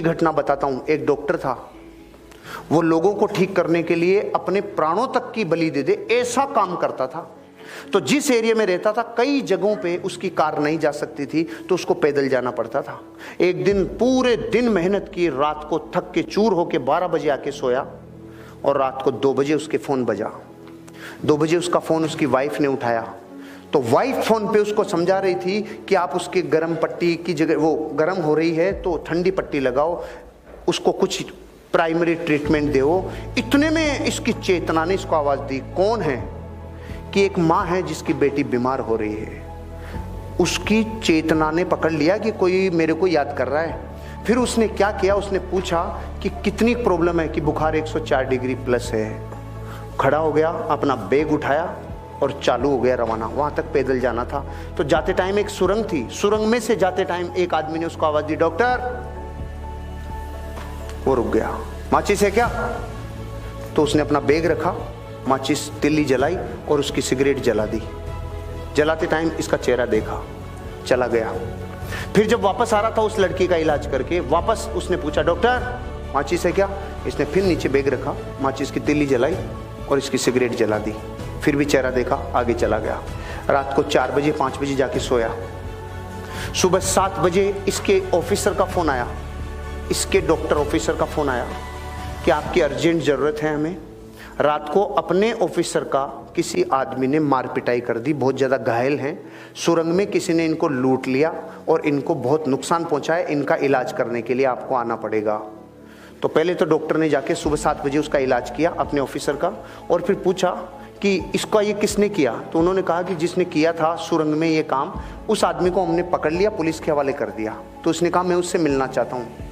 घटना बताता हूं। एक डॉक्टर था, वो लोगों को ठीक करने के लिए अपने प्राणों तक की बलि दे दे ऐसा काम करता था। तो जिस एरिया में रहता था कई जगहों पे उसकी कार नहीं जा सकती थी, तो उसको पैदल जाना पड़ता था। एक दिन पूरे दिन मेहनत की, रात को थक के चूर होके 12 बजे आके सोया और रात को 2 बजे उसके फोन बजा। 2 बजे उसका फोन उसकी वाइफ ने उठाया, तो वाइफ फोन पे उसको समझा रही थी कि आप उसके गर्म पट्टी की जगह, वो गर्म हो रही है तो ठंडी पट्टी लगाओ, उसको कुछ प्राइमरी ट्रीटमेंट दो। इतने में इसकी चेतना ने इसको आवाज दी, कौन है? कि एक माँ है जिसकी बेटी बीमार हो रही है। उसकी चेतना ने पकड़ लिया कि कोई मेरे को याद कर रहा है। फिर उसने क्या किया, उसने पूछा कि कितनी प्रॉब्लम है, कि बुखार 104 डिग्री प्लस है। खड़ा हो गया, अपना बैग उठाया और चालू हो गया रवाना। वहां तक पैदल जाना था। तो जाते टाइम एक सुरंग थी, सुरंग में से जाते टाइम एक आदमी ने उसको आवाज दी, डॉक्टर। वो रुक गया। माचिस है क्या? तो उसने अपना बैग रखा, माचिस तिल्ली जलाई और उसकी सिगरेट जला दी। जलाते टाइम इसका चेहरा देखा, चला गया। फिर जब वापस आ रहा था उस लड़की का इलाज करके, वापस उसने पूछा, डॉक्टर माचिस है क्या? इसने फिर नीचे बैग रखा, माचिस की तिल्ली जलाई और इसकी सिगरेट जला दी। फिर भी चेहरा देखा, आगे चला गया। रात को 4 बजे 5 बजे जाके सोया। सुबह 7 बजे इसके ऑफिसर का फोन आया, इसके डॉक्टर ऑफिसर का फोन आया कि आपकी अर्जेंट जरूरत है हमें। रात को अपने ऑफिसर का किसी आदमी ने मार पिटाई कर दी, बहुत ज़्यादा घायल हैं। सुरंग में किसी ने इनको लूट लिया और इनको बहुत नुकसान पहुंचाया। इनका इलाज करने के लिए आपको आना पड़ेगा। तो पहले तो डॉक्टर ने जाके सुबह 7 बजे उसका इलाज किया अपने ऑफिसर का, और फिर पूछा कि इसका ये किसने किया? तो उन्होंने कहा कि जिसने किया था सुरंग में ये काम, उस आदमी को हमने पकड़ लिया, पुलिस के हवाले कर दिया। तो उसने कहा मैं उससे मिलना चाहता हूँ।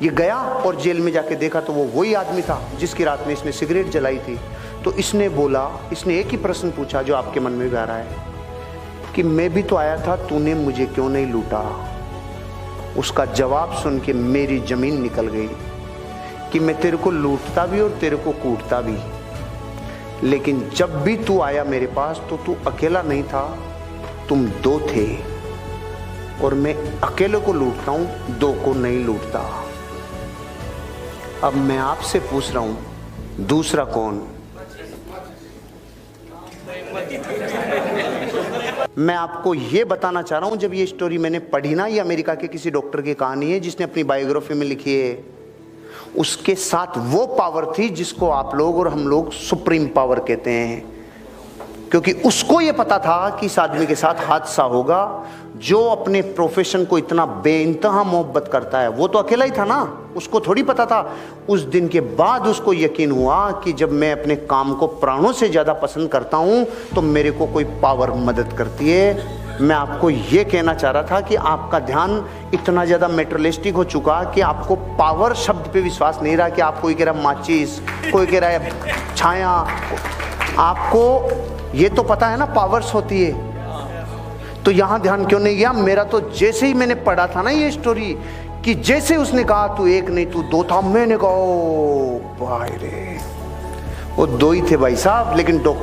ये गया और जेल में जाके देखा तो वो वही आदमी था जिसकी रात में इसने सिगरेट जलाई थी। तो इसने बोला, इसने एक ही प्रश्न पूछा जो आपके मन में भी आ रहा है कि मैं भी तो आया था, तूने मुझे क्यों नहीं लूटा? उसका जवाब सुन के मेरी जमीन निकल गई कि मैं तेरे को लूटता भी और तेरे को कूटता भी, लेकिन जब भी तू आया मेरे पास तो तू अकेला नहीं था, तुम 2 थे, और मैं अकेले को लूटता हूं, 2 को नहीं लूटता। अब मैं आपसे पूछ रहा हूं, दूसरा कौन? मैं आपको यह बताना चाह रहा हूं, जब ये स्टोरी मैंने पढ़ी ना, ये अमेरिका के किसी डॉक्टर की कहानी है जिसने अपनी बायोग्राफी में लिखी है। उसके साथ वो पावर थी जिसको आप लोग और हम लोग सुप्रीम पावर कहते हैं, क्योंकि उसको ये पता था कि इस आदमी के साथ हादसा होगा। जो अपने प्रोफेशन को इतना बेइंतहा मोहब्बत करता है, वो तो अकेला ही था ना, उसको थोड़ी पता था। उस दिन के बाद उसको यकीन हुआ कि जब मैं अपने काम को प्राणों से ज़्यादा पसंद करता हूँ तो मेरे को कोई पावर मदद करती है। मैं आपको ये कहना चाह रहा था कि आपका ध्यान इतना ज़्यादा मेटेरियलिस्टिक हो चुका कि आपको पावर शब्द पे विश्वास नहीं रहा। कि आप, कोई कह रहा माचिस, कोई कह रहा है छाया। आपको ये तो पता है ना पावर्स होती है, तो यहां ध्यान क्यों नहीं गया? मेरा तो जैसे ही मैंने पढ़ा था ना ये स्टोरी, कि जैसे उसने कहा तू 1 नहीं तू 2 था, मैंने कहा ओ भाई रे, वो 2 ही थे भाई साहब। लेकिन डॉक्टर